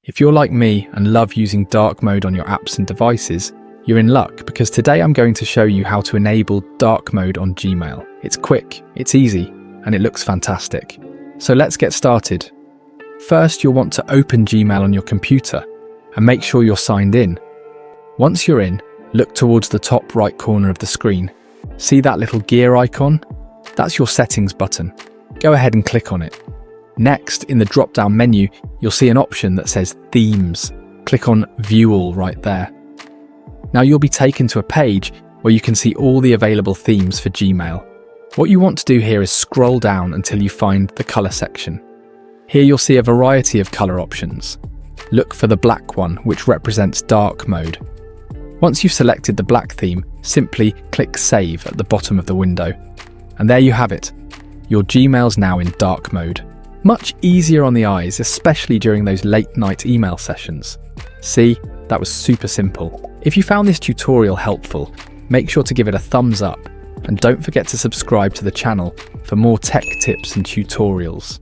If you're like me and love using dark mode on your apps and devices, you're in luck because today I'm going to show you how to enable dark mode on Gmail. It's quick, it's easy, and it looks fantastic. So let's get started. First, you'll want to open Gmail on your computer and make sure you're signed in. Once you're in, look towards the top right corner of the screen. See that little gear icon? That's your settings button. Go ahead and click on it. Next, in the drop-down menu, you'll see an option that says Themes. Click on View All right there. Now you'll be taken to a page where you can see all the available themes for Gmail. What you want to do here is scroll down until you find the color section. Here you'll see a variety of color options. Look for the black one, which represents dark mode. Once you've selected the black theme, simply click Save at the bottom of the window. And there you have it. Your Gmail's now in dark mode. Much easier on the eyes, especially during those late night email sessions. See, that was super simple. If you found this tutorial helpful, make sure to give it a thumbs up and don't forget to subscribe to the channel for more tech tips and tutorials.